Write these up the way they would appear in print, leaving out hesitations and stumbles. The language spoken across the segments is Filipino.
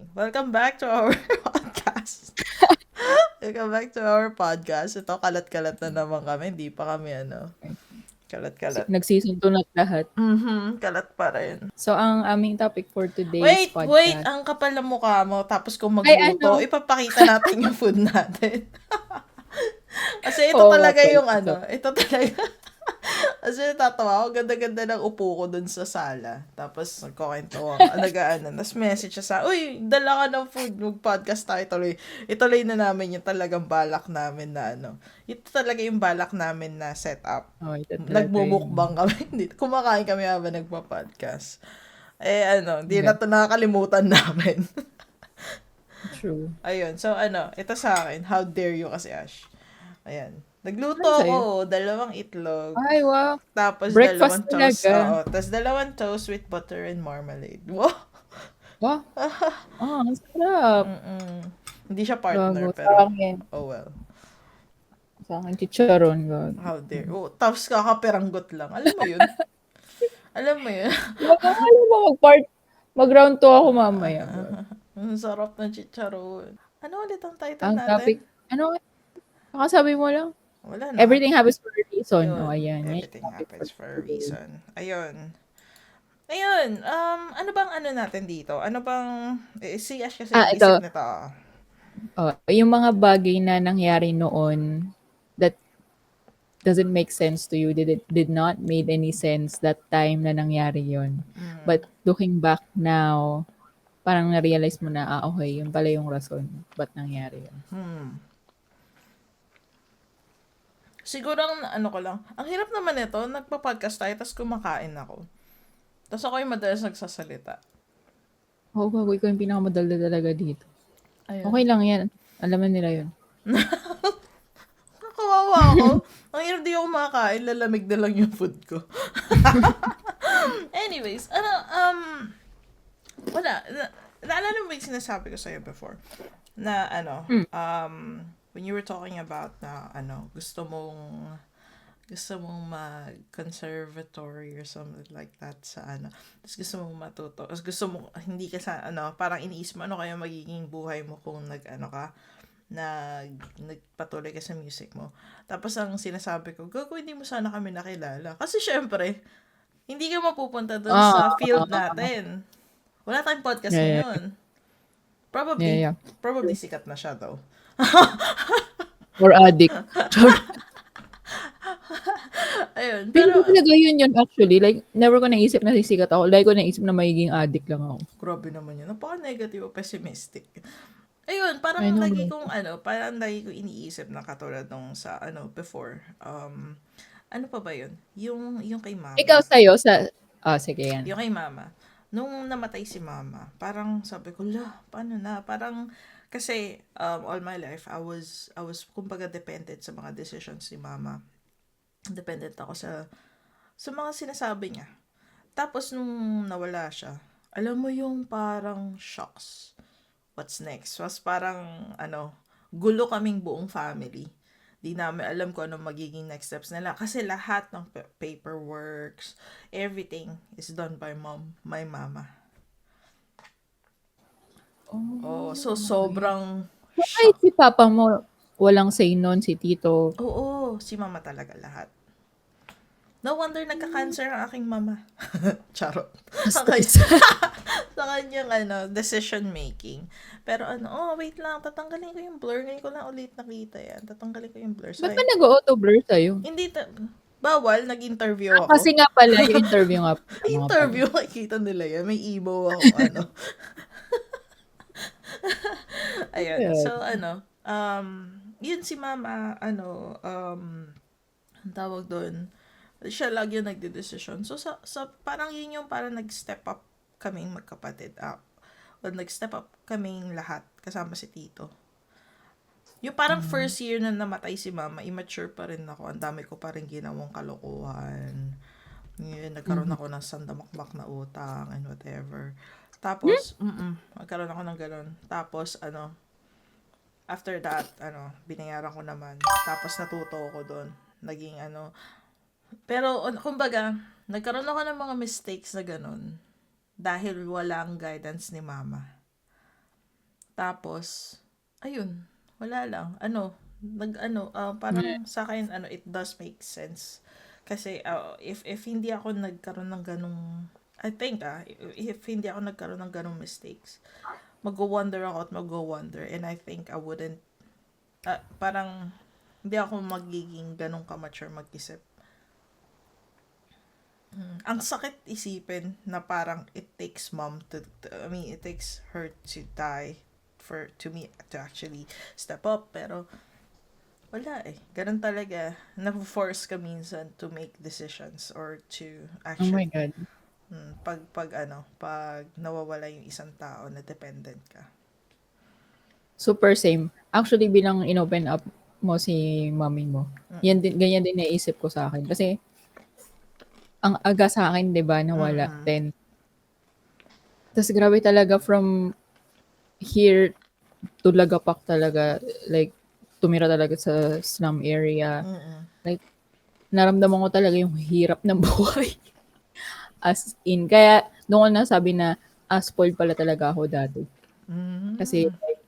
Speaking. Welcome back to our podcast. Welcome back to our podcast. Ito, kalat-kalat na naman kami. Hindi pa kami, kalat-kalat. Nag-season 2 na lahat. Kalat pa rin. So, ang aming topic for today's Wait! podcast. Ang kapal ng mukha mo. Tapos kung Ay, magluto, ano? ipapakita natin yung food natin. Kasi ito Oo, talaga pwede yung to. ito talaga. Kasi natatawa ako, ganda-ganda ng upo ko dun sa sala. Tapos nagkukwentuhan, tapos message siya uy, dala ka ng food, mag-podcast tayo tuloy. Ituloy na namin yung talagang balak namin na ito talaga yung balak namin na setup. Oh, ito talaga Nagmumukbang kami, kumakain kami habang nagpa-podcast. Hindi na yun. ito nakakalimutan namin. True. Ayun, so ito sa akin, how dare you kasi Ash. Ayan. Nagluto Ano sa'yo? ako, 2 itlog. Ay, wow. Tapos Breakfast 2 toast. talaga. Oo. Tapos 2 toast with butter and marmalade. Wow! Wow. Ang sarap. Hindi siya partner, Gago. pero Sa well. akin, chicharon. Gago. How dare. Oh, tapos kakapiranggot lang. Alam mo yun? Alam mo yun? Alam mo, mag-round 2 ako mamaya. Gago. Ang sarap ng chicharon. Ano ulit ang title Ang topic, natin? ano? Nakasabi mo lang? Wala na. Everything happens for a reason. Yun. Oh, ayan. Everything Yan, happens for a today. reason. Ayun, ano bang natin dito? Ano bang, si Ash kasi Ito. isip nito. Yung mga bagay na nangyari noon that doesn't make sense to you, did not made any sense that time na nangyari yun. But looking back now, parang na-realize mo na, okay, yun pala yung rason ba't nangyari yun. Siguro ang ko lang, ang hirap naman ito, nagpa-podcast tayo, tapos kumakain ako. Tapos ako yung madalas nagsasalita. Oo, gagawin ko yung pinakamadalda talaga dito. Ayun. Okay lang yan. Alaman nila yun. Kawawa ako. Ang hirap di ako makakain, lalamig na lang yung food ko. Anyways, wala. Naalala mo yung sinasabi ko sa'yo before? Na when you were talking about na gusto mong mag-conservatory or something like that sa tapos gusto mong matuto, tapos gusto mo, hindi ka sa parang iniisip mo kaya magiging buhay mo kung nagpatuloy ka sa music mo. Tapos ang sinasabi ko, Gogo, hindi mo sana kami nakilala. Kasi syempre, hindi ka mapupunta doon sa field natin. Wala tayong podcast ngayon. Probably sikat na siya though. Or addict. Ayun. Pero talaga yun actually. Like, never ko naisip na sisikat ako. Like, ko naisip na magiging addict lang ako. Grabe naman yun. Napaka-negative o pessimistic. Ayun, parang lagi kong iniisip na katulad nung sa before. Ano pa ba yun? Yung kay mama. Ikaw sa'yo, sige yan. Yung kay mama. Nung namatay si mama, parang sabi ko, paano na? Parang, kasi all my life, I was kumbaga dependent sa mga decisions ni mama. Dependent ako sa mga sinasabi niya. Tapos nung nawala siya, alam mo yung parang shocks. What's next? Was parang gulo kaming buong family. Di namin alam kung anong magiging next steps nila. Kasi lahat ng paperworks, everything is done by my mama. So sobrang Kahit si papa mo, walang say nun, si tito. Oo, si mama talaga lahat. No wonder nagka-cancer ang aking mama. Charot. Sa kanyang decision making. Pero wait lang, tatanggalin ko yung blur. Ngayon ko lang ulit nakita yan. Tatanggalin ko yung blur. Ba't ba nag-auto-blur sa'yo? Hindi, bawal, nag-interview ako. Kasi nga pala, yung interview nga. Interview, makikita nila yan. May emo ako, Ayun, so yun si mama, ang tawag doon, siya lagi yung nagde-decision. So, sa parang yun yung parang nag-step up kaming magkapatid. Nag-step up kaming lahat, kasama si tito. Yung parang first year na namatay si mama, immature pa rin ako. Ang dami ko pa rin ginawang kalokohan. Yun, nagkaroon ako ng sandamakmak na utang and whatever. Tapos, magkaroon ako ng ganun. Tapos, after that, binayaran ko naman. Tapos, natuto ako doon. Naging pero, kumbaga, nagkaroon ako ng mga mistakes na ganun dahil walang guidance ni mama. Tapos, ayun, wala lang. Mm. Parang sa akin, it does make sense. Kasi, if hindi ako nagkaroon ng ganong, I think, if hindi ako nagkaroon ng ganong mistakes, mag-wonder ako at mag-wonder. And I think I wouldn't, parang, hindi ako magiging ganong ka-mature mag-isip. Ang sakit isipin na parang it takes mom I mean, it takes her to die for to me to actually step up. Pero wala eh. Ganun talaga. Na-force ka minsan to make decisions or to Oh my actually God. pag nawawala yung isang tao na dependent ka. Super same. Actually, bilang inopen up mo si mommy mo, ganyan din naisip ko sa akin. Kasi, ang aga sa akin, di ba, nawala, Mm-mm. 10. Tapos grabe talaga from here to Lagapak talaga, like, tumira talaga sa slum area. Mm-mm. Like, naramdaman ko talaga yung hirap ng buhay. As in, kaya doon ko nasabi na, spoiled pala talaga ako dati. Kasi, Mm. like,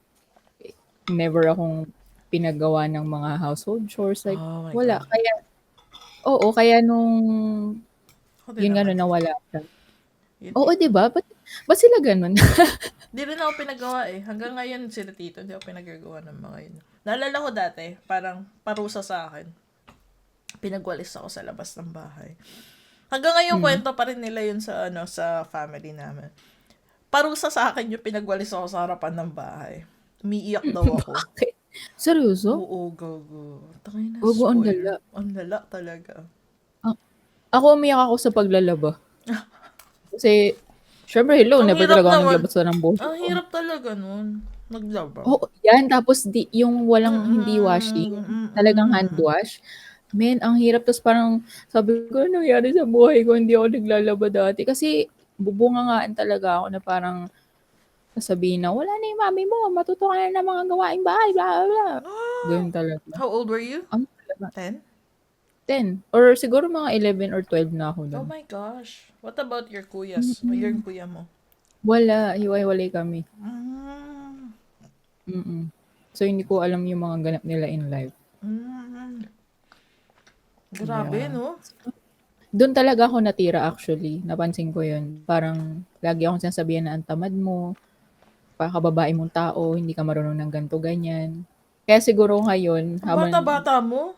never akong pinagawa ng mga household chores. Like, Oh my wala. God. Kaya, oo, kaya nung, Ako din yun nga, naman. nung nawala siya. Yun, Oo, di ba? Ba't sila ganun? di rin ako pinagawa eh. Hanggang ngayon sila tito, hindi ako pinagagawa ng mga yun. Naalala ko dati, parang parusa sa akin. Pinagwalis ako sa labas ng bahay. Hanggang ngayon Mm. kwento pa rin nila yun sa family namin. Parusa sa akin yung pinagwalis ako sa harapan ng bahay. Umiiyak daw ako. Bakit? Seryoso? Oo, gago. Takay na Bago ang spoiler. lala. Ang lala talaga. Ah, ako umiyak ako sa paglalaba. Kasi, syempre, hello, Ang never hirap talaga ako naman. naglabas ng buhok Ang ko. hirap talaga nun. Naglaba. Oo, yan. Tapos, yung walang hindi washing, Mm-mm, talagang hand mm-mm. wash. Men, ang hirap. Tapos parang, sabi ko, ano nangyari sa buhay ko? Hindi ako naglalaba dati. Kasi, bubungangaan talaga ako na parang, sasabihin na, wala na yung mami mo, matuto ka na ng mga gawaing bahay, bla, bla, bla. Ganun talaga. How old were you? Ano talaga? 10? 10. Or siguro mga 11 or 12 na ako Oh nun. my gosh. What about your kuyas? O your Mm-mm. kuya mo? Wala, hiwa-hiwalay kami. Mm. Mm. So, hindi ko alam yung mga ganap nila in life. Mm. Grabe, Yeah. no? Doon talaga ako natira actually. Napansin ko yun. Parang lagi akong sinasabihan na ang tamad mo, pakababae mong tao, hindi ka marunong ng ganito, ganyan. Kaya siguro ngayon, Ang habang, bata-bata mo?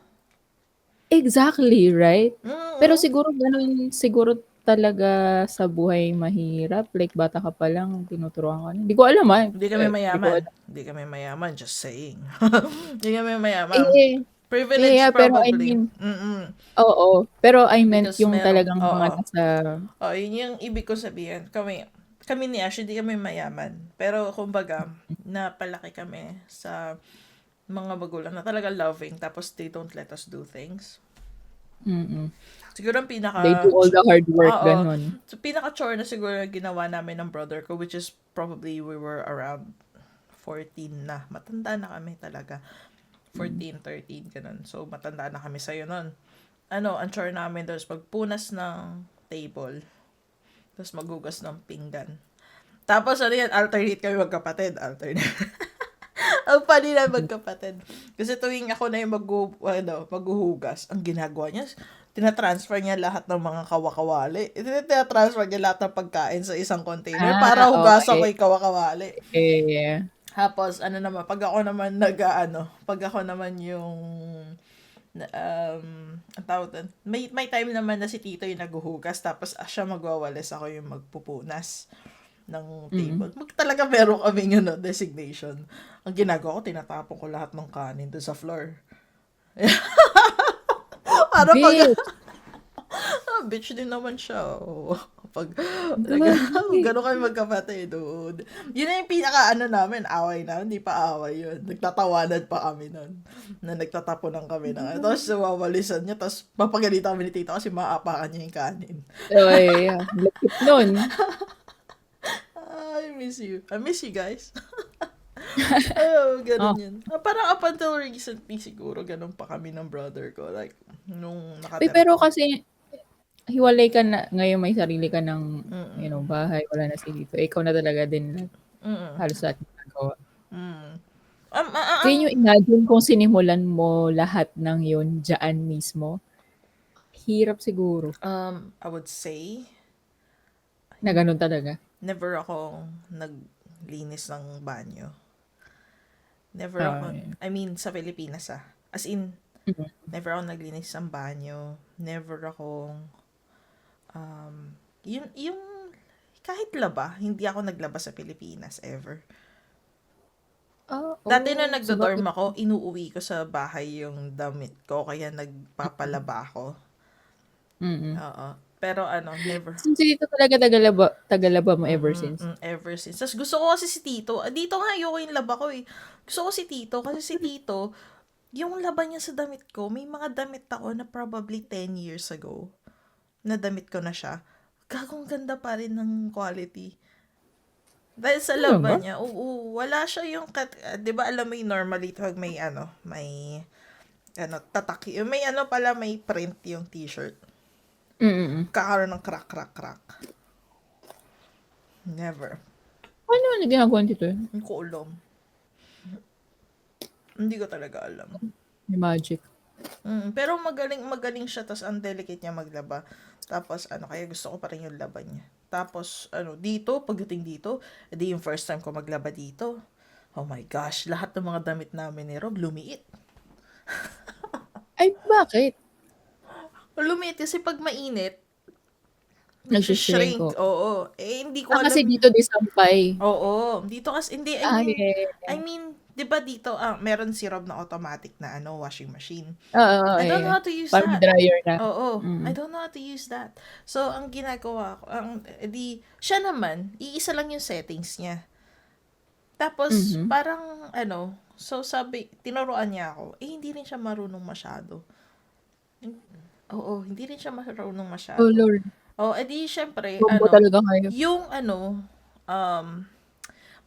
exactly, right? Pero Mm. siguro ganun, siguro talaga sa buhay mahirap. Like, bata ka pa lang, tinuturuan ka na. Hindi ko alam Hindi kami Hindi ko mayaman. alam. Hindi kami mayaman, just saying. Hindi kami mayaman. Eh, Privilege pero I probably. mean, Mm-mm. oo. Pero I meant Because yung merong, talagang mga oo. nasa, Oh, yun yung ibig ko sabihin. Kami ni Ash, hindi kami mayaman. Pero kumbaga, napalaki kami sa mga magulang na talaga loving, tapos they don't let us do things. mm Siguro ang they do all the hard work, oo, ganun. so pinaka-chore na siguro ginawa namin ng brother ko, which is probably we were around 14 na. Matanda na kami talaga. 14, 13, ganun. So, matanda na kami sa'yo nun. Ang chore namin doon is magpunas ng table. Tapos maghugas ng pinggan. Tapos, alternate kami magkapatid. Alternate. Ang funny na magkapatid. Kasi tuwing ako na yung maghuhugas, ang ginagawa niya, tinatransfer niya lahat ng mga kawakawali. Tinatransfer niya lahat ng pagkain sa isang container para hugasan ko Okay. yung kawakawali. Yeah. Tapos, pag ako naman yung, ang tawag doon, may time naman na si Tito yung naghuhugas, tapos siya magwawalis, ako yung magpupunas ng table. Talaga meron kaming designation. Ang ginagawa ko, tinatapon ko lahat ng kanin doon sa floor. Para pag, Bitch. bitch din naman siya. Oh. Pag, Grabe. gano'n kami magkapatid, dude. Yun na yung pinaka namin, away na. Hindi pa away yun. Nagtatawanan pa kami nun. Na nagtatapunan kami na. Tapos wawalisan niya, tapos papagalitan kami ni Tito kasi maapakan niya yung kanin. Ay, lapit nun. I miss you. I miss you guys. Oh, ganun Oh. yun. Parang up until recently siguro, ganun pa kami ng brother ko. Like, nung nakatira Pero pa. kasi, hiwalay ka na, ngayon may sarili ka ng, Mm-mm. bahay, wala na si Tito. Ikaw na talaga din Mm-mm. halos lahat ginagawa. Can you imagine kung sinimulan mo lahat ng yun diyaan mismo? Hirap siguro I would say, na gano'n talaga. never akong naglinis ng banyo. Never ako, Yeah. I mean, sa Pilipinas As in, Mhm. never ako naglinis ng banyo. Never akong, yung, kahit laba, hindi ako naglaba sa Pilipinas ever. Dati na Sabagay. nagdo-dorm ako, inuuwi ko sa bahay yung damit ko, kaya nagpapalaba ako. Mm. Oo. Pero never. Since dito talaga tagalaba mo ever since? Ever since. Tapos gusto ko kasi si Tito. Dito nga ayoko yung laba ko eh. Gusto ko si Tito kasi si Tito, yung laba niya sa damit ko, may mga damit ako na probably 10 years ago na damit ko na siya. Gagong ganda pa rin ng quality. Dahil sa laba Talaga? niya, oo, wala siya yung, 'di ba alam mo yung normally pag may tatak, may pala, may print yung t-shirt. Mm. Kakaroon ng crack, crack, crack. Never. Ano na ginagawa nito? Hindi ko alam. Hindi ko talaga alam. May magic. Pero magaling siya, tas ang delicate niya maglaba. Tapos kaya gusto ko pa rin yung laban niya. Tapos dito, pagdating dito, edi yung first time ko maglaba dito. Oh my gosh, lahat ng mga damit namin ni Rob lumiit. Ay, bakit? Lumiit kasi pag mainit, Nagsishrink nagsishrink. ko. Oo. Hindi ko alam. Kasi dito disampay. Oo. Dito kasi, hindi, I Yeah. mean, di ba dito, meron si Rob na automatic na washing machine. Oo, I don't know eh. how to use Parang may that. dryer na. Oo. I Mm. don't know how to use that. So, ang ginagawa ko, siya naman, iisa lang yung settings niya. Tapos, Mhm. parang, so sabi, tinuruan niya ako, hindi rin siya marunong masyado. Oo, hindi rin siya marunong Oh, masyado. Lord. Oh, syempre, Bobo talaga kayo. yung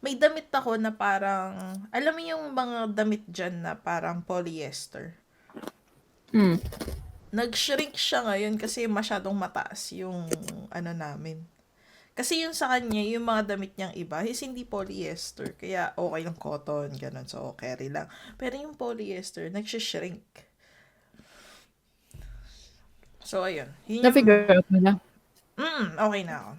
may damit ako na parang, alam mo yung mga damit dyan na parang polyester. Mm. Nag-shrink siya ngayon kasi masyadong mataas yung namin. Kasi yung sa kanya, yung mga damit niyang iba, is hindi polyester. Kaya okay lang cotton, ganun. So, carry lang. Pero yung polyester, nag-shrink. So, ayun. Yun yung, Na-figure out mo na. okay na ako.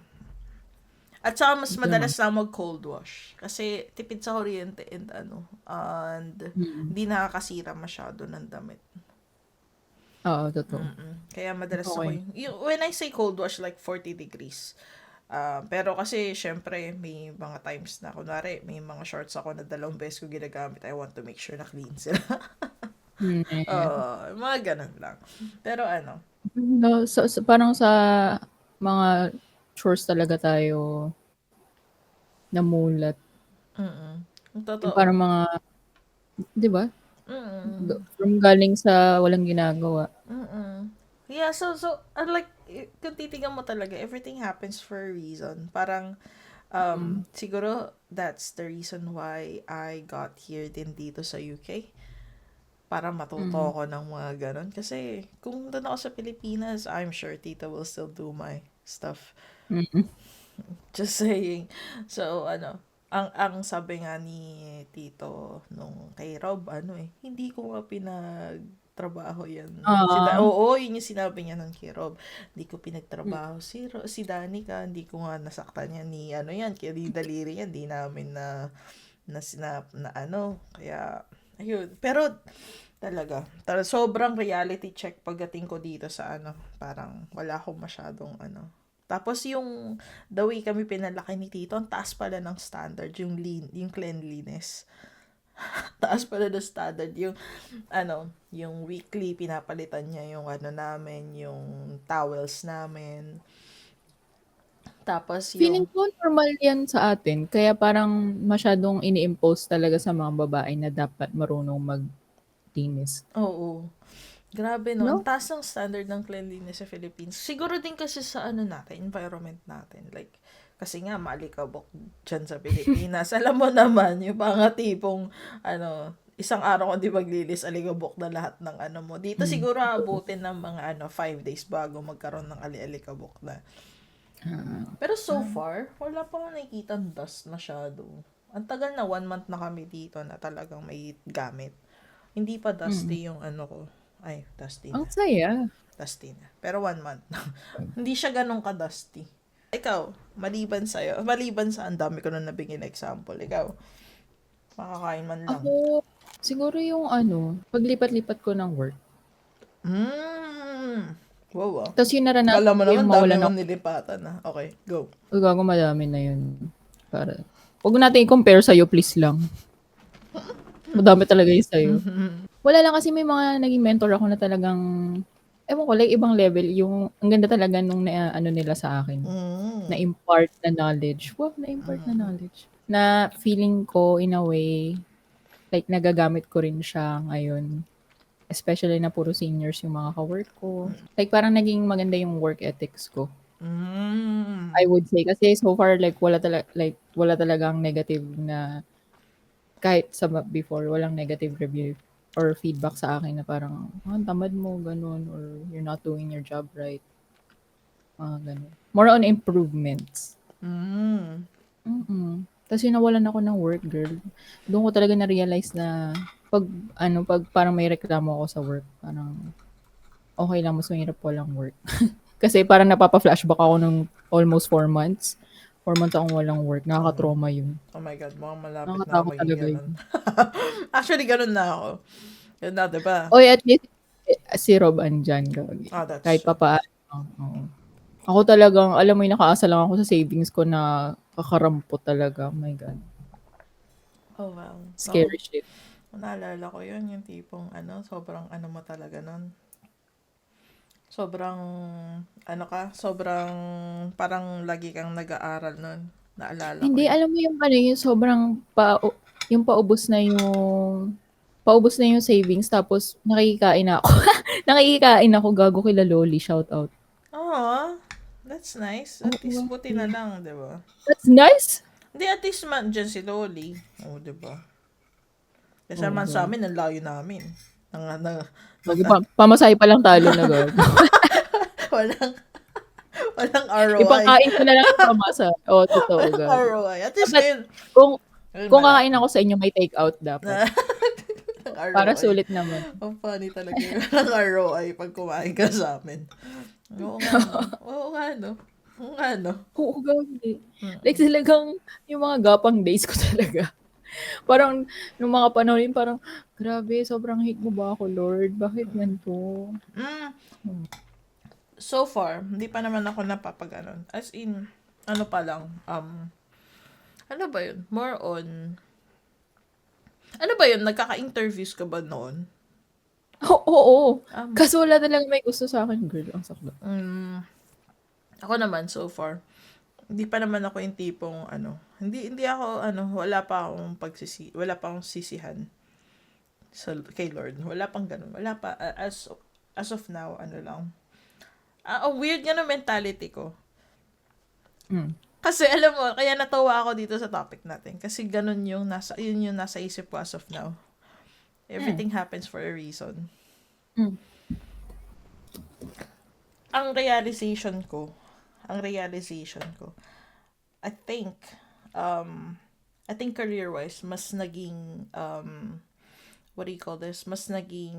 At saka mas Ito naman. madalas na mag-cold wash. Kasi tipid sa kuryente and Mm. hindi nakakasira masyado ng damit. Oo, totoo. Kaya madalas ako Okay. when I say cold wash, like 40 degrees. Pero kasi, syempre, may mga times na, kunwari, may mga shorts ako na 2 beses ko ginagamit. I want to make sure na clean sila. Mm. Mga ganun lang. Pero No, parang sa mga chores talaga tayo namulat. ang Yung totoo. parang mga, di ba? Mm. From galing sa walang ginagawa. Yeah, so like, kung titignan mo talaga, everything happens for a reason. Parang, Mm. siguro, that's the reason why I got here din dito sa UK. Para matuto Mm. ako ng mga ganon. Kasi, kung doon ako sa Pilipinas, I'm sure Tita will still do my stuff. Mm. Just saying. So, ang sabi nga ni Tito nung kay Rob, hindi ko nga pinagtrabaho yan. Ah. Oo, yun yung sinabi niya nun kay Rob. Hindi ko pinagtrabaho si Danica, hindi ko nga nasaktan yan ni yan, kaya di daliri yan, di namin na sinap na kaya, ayun. Pero, talaga, sobrang reality check pagdating ko dito sa parang wala akong masyadong Tapos yung the way kami pinalaki ni Tito, ang taas pala ng standard, yung cleanliness. Taas pala ng standard, yung weekly pinapalitan niya yung namin, yung towels namin. Tapos Feeling yung, ko normal yan sa atin. Kaya parang masyadong ini-impose talaga sa mga babae na dapat marunong maglinis. oo. Grabe no, ang No? taas ng standard ng cleanliness sa Philippines. Siguro din kasi sa natin, environment natin. Like, kasi nga, maalikabok dyan sa Pilipinas. Alam mo naman, yung mga tipong, isang araw ko di maglilis, alikabok na lahat ng mo. Dito Mm. siguro abutin ng mga 5 days bago magkaroon ng alikabok na. Pero so far, wala pa akong nakikita dust masyado. Ang tagal na 1 month na kami dito na talagang may gamit. Hindi pa Mm. dusty yung ano ko. Ay, dusty Ang na. saya. Dusty na. Pero 1 month na. Hindi siya ganun ka-dusty. Ikaw, maliban sa'yo, maliban sa ang dami ko na nabigay na example, ikaw, makakain man lang. Ako, siguro yung ano, paglipat-lipat ko ng work. Mm. Wow, ah. Tapos yung naranasan Kala mo ko yung naman, dami mawalan mo ako. nilipatan na. Okay, go. Uy, gago madami na yun. Para, huwag natin i-compare sa'yo, please lang. Madami talaga yung sa'yo. Wala lang kasi may mga naging mentor ako na talagang, ewan ko, like ibang level. Yung, ang ganda talaga nung na, ano nila sa akin. Mm. Na-impart na knowledge. Wow, na-impart na knowledge. Na feeling ko, in a way, like nagagamit ko rin siya ngayon. Especially na puro seniors yung mga ka-work ko. Like parang naging maganda yung work ethics ko. Mm. I would say kasi so far like wala talagang negative na kahit sa before walang negative review or feedback sa akin na parang ang tamad mo ganun or you're not doing your job right. Ganun. More on improvements. Mm. Tapos yun nawalan ako ng work girl. Doon ko talaga na-realize na pag parang may reklamo ako sa work, parang okay lang mas mahirap walang work. Kasi parang napapa-flashback ako nung almost 4 months. 4 months akong walang work. Nakaka-trauma yun. Oh my God, mukhang malapit na ako Nakakatakot maging talaga ganun. yun. Actually, ganun na ako. Yun na, diba? Oy, at least si Rob andyan. Gagi. Oh, that's Kahit true. papaano. Oo. Ako talagang, alam mo yung nakaasa lang ako sa savings ko na kakarampot talaga. Oh my God. Oh, wow. Scary shit. Naalala ko yun, yung tipong sobrang mo talaga nun. Sobrang, sobrang parang lagi kang nag-aaral nun. Naalala ko Hindi, yun. alam mo yung ano, yung sobrang yung paubos na yung savings tapos nakikikain na ako. Nakikikain ako gago kila Loli, shout out. Oh, that's nice. At Oo, least buti na lang, di ba? that's nice. Hindi, at least man dyan si Loli. Oh, di ba? Kasi Oh, naman sa God. amin, ang layo namin. Gago pa, pamasahe pa lang talo na gago. Walang, walang ROI. Ipangkain ko na lang yung pamasa. Oo, totoo Walang gago. ROI. At least Dapat ngayon, kung ngayon kung kakain ako sa inyo may take out dapat. Walang Para ROI. sulit naman. Ang funny talaga yun. Walang ROI pag kumain ka sa amin. Oo nga, no? Oo nga, no? Oo nga, no? Oo, gago. Like talagang yung mga gapang days ko talaga. Parang nung mga panahon yun, parang grabe, sobrang hate mo ba ako, Lord? Bakit ganito? Mm, so far, hindi pa naman ako napapaganon. As in, ano pa lang, ano ba yun? More on, ano ba yun? Nagkaka-interviews ka ba noon? Oo. Um, Kaso wala talagang may gusto sa akin, girl. Ang sakla. Ako naman, so far, hindi pa naman ako yung tipong, hindi ako, wala pa akong wala pa akong sisihan kay Lord. Wala pang ganun. Wala pa, as of now, lang. Ang weird nga ng mentality ko. Mm. Kasi alam mo, kaya natawa ako dito sa topic natin. Kasi ganun yun yung nasa isip ko as of now. Everything happens for a reason. Mm. Ang realization ko, I think, career-wise, mas naging, what do you call this? Mas naging,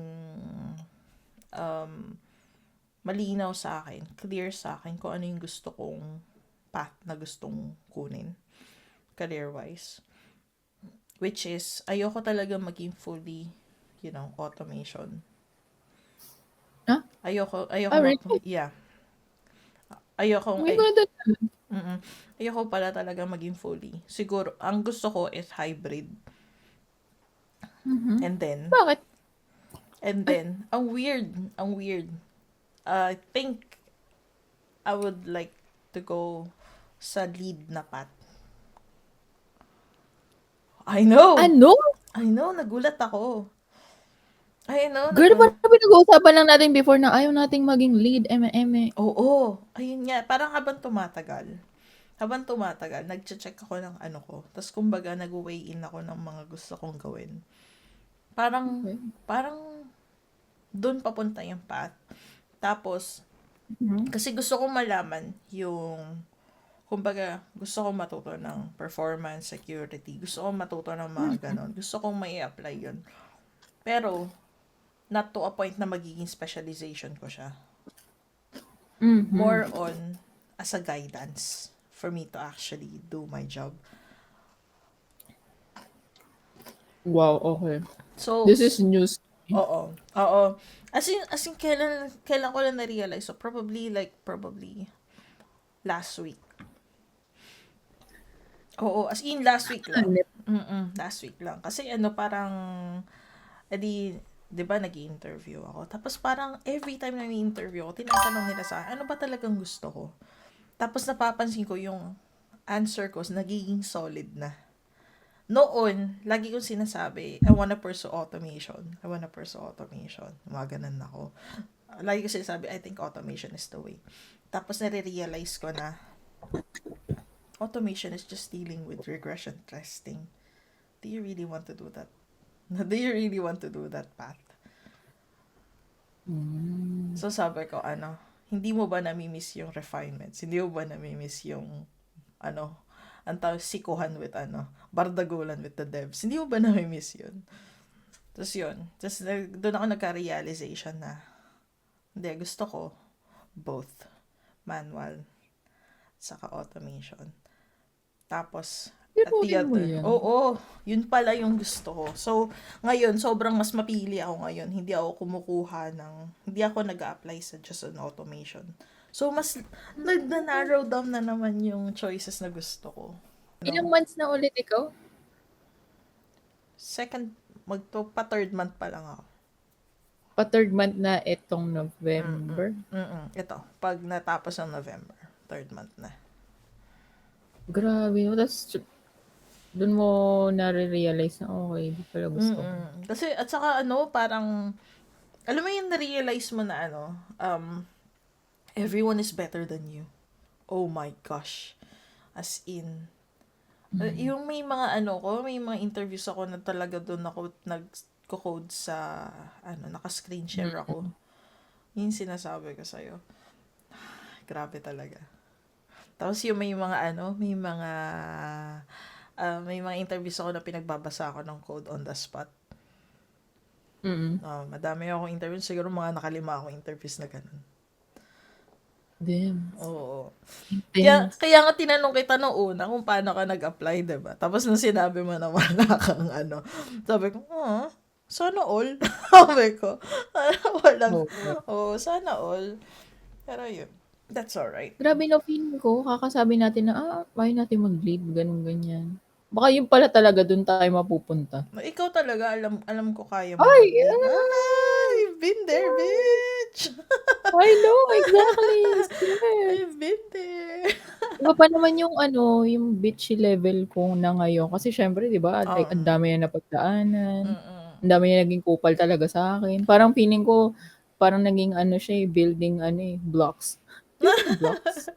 malinaw sa akin, clear sa akin kung ano yung gusto kong path na gustong kunin, career-wise. Which is, ayoko talaga maging fully, automation. Ah? Ayoko Really? yeah. Ayoko, May ganun din. ayoko pala talaga maging fully. Siguro, ang gusto ko is hybrid. And then, Bakit? ang weird. I think, I would like to go sa lead na path. I know, Ano? nagulat ako. I know, Girl, parang pinag-uusapan lang natin before na ayaw nating maging lead, eme. Oo, ayun nga, parang habang tumatagal, nagche-check ako ng ko. Tapos kumbaga, nag-weigh in ako ng mga gusto kong gawin. Parang, Okay. doon papunta yung path. Tapos, kasi gusto kong malaman yung kumbaga, gusto kong matuto ng performance, security. Gusto kong matuto ng mga ganon. Gusto kong may apply yun. Pero, not to a point na magiging specialization ko siya. More on as a guidance for me to actually do my job. Wow, okay. So, This is news. oo. Oo. As in kailan ko lang na-realize. So, probably last week. Oo, as in last week lang. Last week lang. Kasi parang, edi, 'di ba nag-i-interview ako. Tapos parang every time na may-interview ako, tinatanong nila sa akin, ano ba talagang gusto ko? Tapos napapansin ko yung answer ko nagiging solid na. Noon, lagi kong sinasabi, I wanna pursue automation. I wanna pursue automation. Mga ganun ako. Lagi ko sinasabi, I think automation is the way. Tapos nare-realize ko na automation is just dealing with regression testing. Do you really want to do that? Do you really want to do that path? So sabi ko, hindi mo ba nami-miss yung refinements? Hindi mo ba nami-miss yung, ang tawag, sikuhan with, bardagulan with the devs? Hindi mo ba nami-miss yun? Tapos yun. Tapos doon ako nagka-realization na, hindi, gusto ko both manual saka automation. Tapos, at the Ipunin mo other, yan. oo, yun pala yung gusto ko. So, ngayon, sobrang mas mapili ako ngayon. Hindi ako hindi ako nag-a-apply sa just an automation. So, mas nag-narrow down na naman yung choices na gusto ko. Ilang months na ulit ikaw? Pa-third month pa lang ako. Pa-third month na itong November. Ito, pag natapos ng November, third month na. Grabe, no? Tapos, dun mo nare-realize na okay, di pala gusto ko. Kasi, at saka parang, alam mo yung na-realize mo na everyone is better than you. Oh my gosh. As in, yung may mga may mga interviews ako na talaga doon ako nag-code sa, naka-screen share ako. Yung sinasabi ko sa'yo. Grabe talaga. Tapos yung may mga interviews ako na pinagbabasa ako ng code on the spot. Madami akong interviews. Siguro mga nakalima akong interviews na ganun. Damn. Oo. Intense. Kaya nga tinanong kita nung una kung paano ka nag-apply, diba? Tapos nung sinabi mo na wala kang sabi ko, sana all. Sabi ko, walang, sana all. Pero yun, that's alright. Grabe na feeling ko, kakasabi natin na, ayaw natin mag-lead, ganun, ganyan. Baka yun pala talaga dun tayo mapupunta. Ikaw talaga, alam ko kaya mo. Ay! I've been there, bitch! I know, exactly. I've been there. Iba pa naman yung yung bitchy level ko na ngayon. Kasi syempre, di ba, like, ang dami na napagdaanan. Ang dami na naging kupal talaga sa akin. Parang feeling ko, parang naging siya building blocks. Building blocks?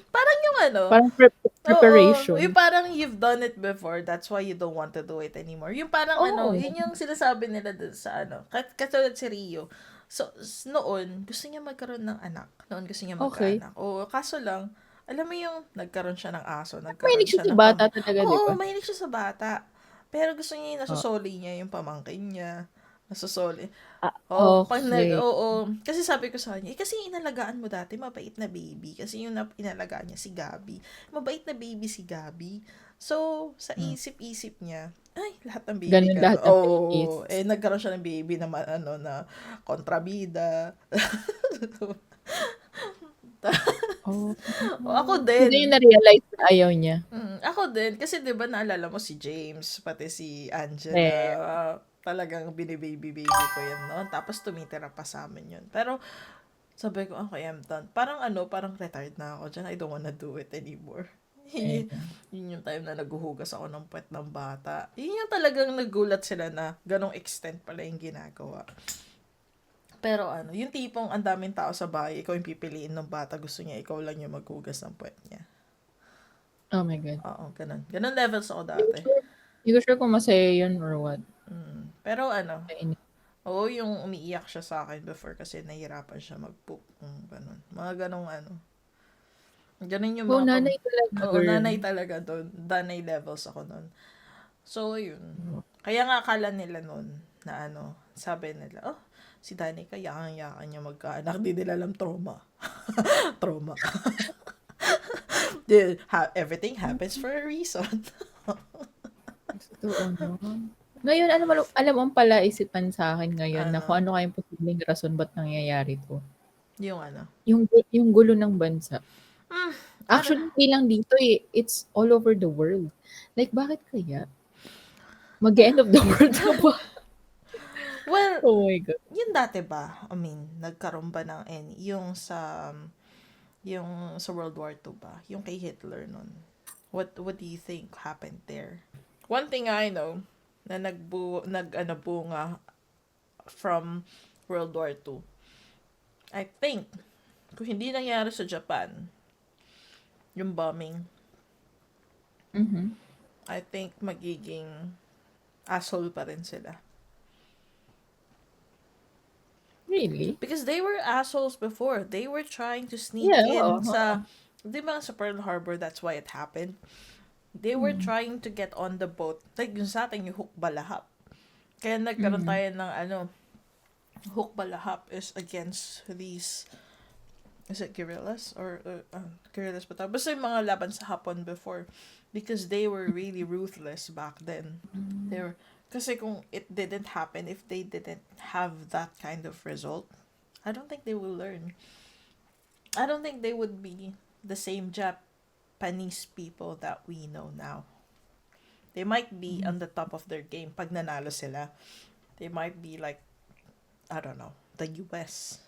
Parang yung Parang preparation. Oo, yung parang you've done it before, that's why you don't want to do it anymore. Yung parang yun yung sinasabi nila dun sa katulad si Rio. So, noon, gusto niya magkaroon ng anak. Noon gusto niya magkaanak. O, kaso lang, alam mo yung nagkaroon siya ng aso, Mahilig siya sa bata talaga, di ba? Oo, mahilig siya sa bata. Pero gusto niya yung nasusoli niya, yung pamangkin niya. Nasusoli. Okay. Kasi sabi ko sa kanya, kasi inalagaan mo dati, mabait na baby. Kasi yung inalagaan niya si Gabi. Mabait na baby si Gabi. So, sa isip-isip niya, ay, lahat ng baby Ganun lahat ng babies. Nagkaroon siya ng baby na, na kontrabida. Ako din. Hindi yung na-realize na ayaw niya. Ako din. Kasi diba naalala mo si James, pati si Angela. Talagang binibaby-baby ko yan noon. Tapos tumitira pa sa amin yun. Pero, sabi ko, okay, I'm done. Parang parang retired na ako dyan. I don't wanna do it anymore. Yun yung time na naghuhugas ako ng puwet ng bata. Yun yung talagang nagulat sila na ganong extent pala yung ginagawa. Pero yung tipong ang daming tao sa bahay, ikaw yung pipiliin ng bata, gusto niya, ikaw lang yung maghugas ng puwet niya. Oh my God. Oo, ganun. Ganun levels ako dati. Hindi ko sure kung masaya yun or what. Pero oo, yung umiiyak siya sa akin before kasi nahihirapan siya mag-poop. Ganun. Mga ganong Ganun yung Oh, mga nanay talaga, Oo, girl. nanay talaga doon. Nanay levels ako noon. So, yun. Kaya nga akala nila noon na sabi nila, oh, si Danica, yakang-yakan niya magkaanak. Di nila alam trauma. Trauma. Everything happens for a reason. Totoo, no? Ngayon, alam mo ang palaisipan sa akin ngayon na kung ano, ano kayang posibleng rason ba't nangyayari 'to. yung ano. Yung gulo ng bansa. Hmm, ano, Actually, hindi lang dito, eh, it's all over the world. Like, bakit kaya? Mag-e-end of the world na ba? well, Oh my God. yun dati ba? I mean, nagkaroon ba ng any? Yung sa World War II ba? Yung kay Hitler nun. What do you think happened there? One thing I know na bunga from World War II. I think kung hindi nangyari sa Japan, yung bombing, Mhm. I think magiging asshole pa rin sila. Really? Because they were assholes before. They were trying to sneak Yeah, oo, in oo. di ba sa Pearl Harbor, that's why it happened. They were Mm, trying to get on the boat. Like yung sa atin, yung hook balahap. Kaya nagkaroon mm. tayo ng hook balahap is against these, is it guerrillas? Or, guerrillas ba tawag? Basta yung mga laban sa Hapon before. Because they were really ruthless back then. They were, kasi kung it didn't happen, if they didn't have that kind of result, I don't think they will learn. I don't think they would be the same Japanese people that we know now. They might be on the top of their game pag nanalo sila. They might be like, I don't know, the US.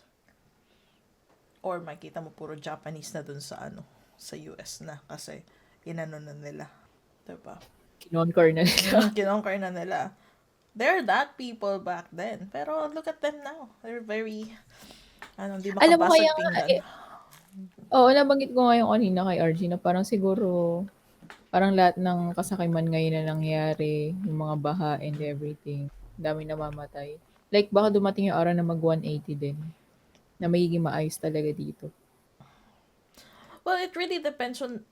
Or makita mo puro Japanese na dun sa US na kasi inano na nila. Diba? Kinonquer na nila. Kinonquer na nila. They're that people back then. Pero look at them now. They're very, di Alam mo kaya makabasag nga, pinggan. oo, nabanggit ko nga yung kanina kay RG na parang siguro, parang lahat ng kasakiman ngayon na nangyari, yung mga baha and everything, dami namamatay. Like, baka dumating yung araw na mag-180 din, na magiging maayos talaga dito. Well, it really depends on,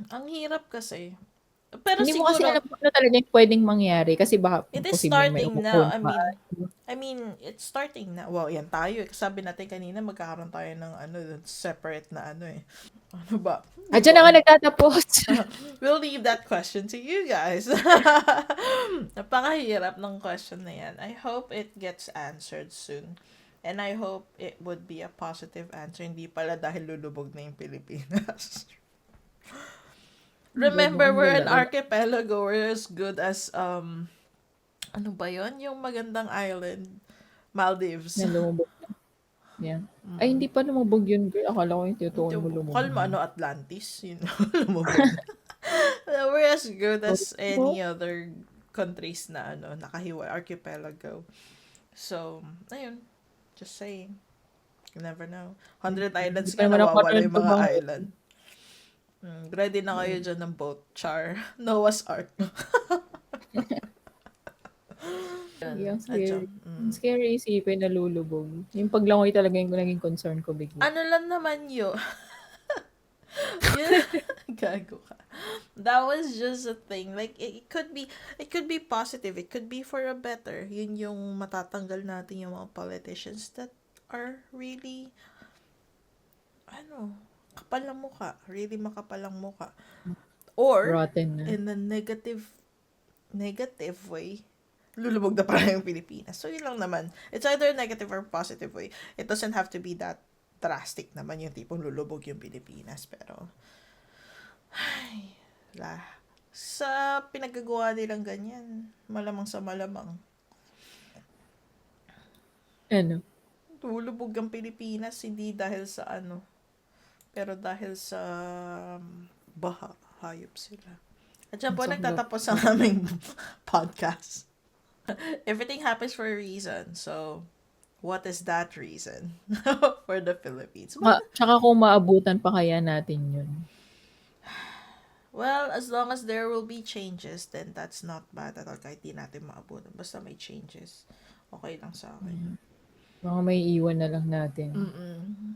ang hirap kasi. Pero Hindi mo kasi siguro, alam kung ano talaga yung pwedeng mangyari kasi baka it is posibleng may starting now. umuulan pa. I mean, it's starting na. Well, yan tayo. Sabi natin kanina, magkakaroon tayo ng separate na Ano ba? Ah, Hindi dyan ko na nga alam. nagtatapos. We'll leave that question to you guys. Napakahirap ng question na yan. I hope it gets answered soon. And I hope it would be a positive answer. Hindi pala dahil lulubog na yung Pilipinas. Remember, Ang we're lala. an archipelago. We're as good as, ano ba yon? Yung magandang island. Maldives. Na lumubog na. Yeah. Ay, hindi pa lumubog yun, girl. Akala ko yung tinutukoy mo lumubog Kalma, na. Atlantis. Yun, lumubog na. We're as good as Oh, any other countries na nakahiwa, archipelago. So, ayun. Just saying. You never know. 100 hindi islands pa nga, naman ako nawawala rin yung mga tumango. island. Ready na kayo dyan ng boat. Char. Noah's Ark. Yan. Ang Adyan. scary. Ang scary isipin na lulubog. Yung paglangoy talaga yung naging concern ko bigla. Ano lang naman yun? Yun, gago ka. That was just a thing. Like, it could be positive. It could be for a better. Yun yung matatanggal natin yung mga politicians that are really, kapal ng muka. Really makapal ang muka. Or, Rotten na. in a negative way, lulubog na parang yung Pilipinas. So, yun lang naman. It's either negative or positive way. It doesn't have to be that drastic naman yung tipong lulubog yung Pilipinas. Pero, sa pinagagawa nilang ganyan, malamang sa malamang, Ano? lulubog ang Pilipinas, hindi dahil sa pero dahil sa baha, hayop sila. At dyan po Sakit. nagtatapos ang aming podcast. Everything happens for a reason. So, what is that reason for the Philippines? Tsaka kung maabutan pa kaya natin yun. Well, as long as there will be changes, then that's not bad at all. Kahit di natin maabutan. Basta may changes. Okay lang sa akin. Baka maiiwan na lang natin.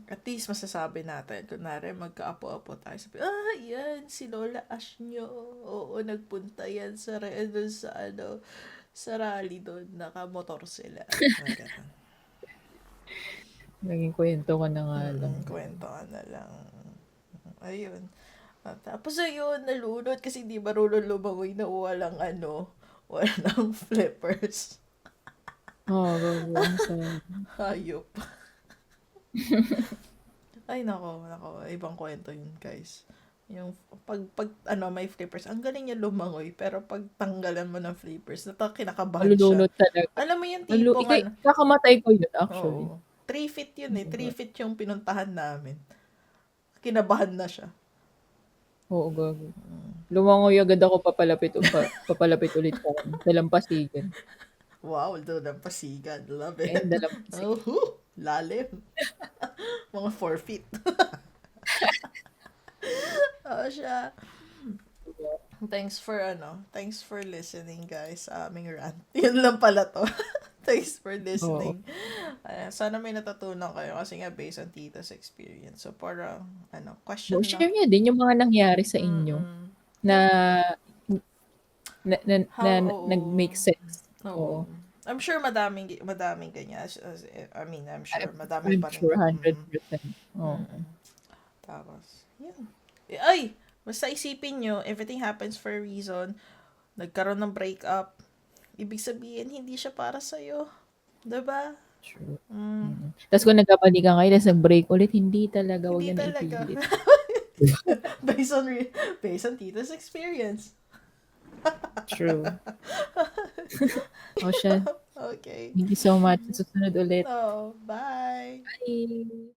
At least masasabi natin, kunwari magkaapo-apo tayo, sabi, yan, si Lola Ash nyo. Oo, nagpunta yan sa, doon sa, sa rally doon, nakamotor sila. Mga ganun. Naging kwento ka na nga lang. Kwento ka na lang. Ayun. At tapos ayun, nalunod kasi di marunong lumangoy na walang walang flippers. Gago. Hayop. Ay, nako. Ibang kwento yun, guys. Yung may flippers. Ang galing niya lumangoy, pero pag tanggalan mo ng flippers, kinakabahan siya. Malulunod talaga. Alam mo yung tipong, Kakamatay ko yun, actually. 3 feet yun eh. 3 feet yung pinuntahan namin. Kinabahan na siya. Oo, gago. Lumangoy agad ako papalapit ulit sa dalampasigan. Wow, dalampasigan. Love it. Dalampasigan. Lalim. Mga 4 feet. Siya. Thanks for listening, guys, sa aming rant. Yun lang pala to. Thanks for listening. Sana may natutunan kayo kasi nga based on Tita's experience. So, parang, question Share niya din yung mga nangyari sa inyo na nag-make sense. Oo. I'm sure madaming ganyan. I'm sure madami pa rin. I'm sure 100%. Tapos, yun. Ay! Basta isipin nyo, everything happens for a reason. Nagkaroon ng breakup. Ibig sabihin, hindi siya para sa'yo. Diba? True. Tapos kung nagkabalikan kayo, tapos nag-break ulit, hindi talaga. Huwag yan ipilit. based on Tita's experience. True. Siya. Okay. Thank you so much. Susunod ulit. Bye. Bye.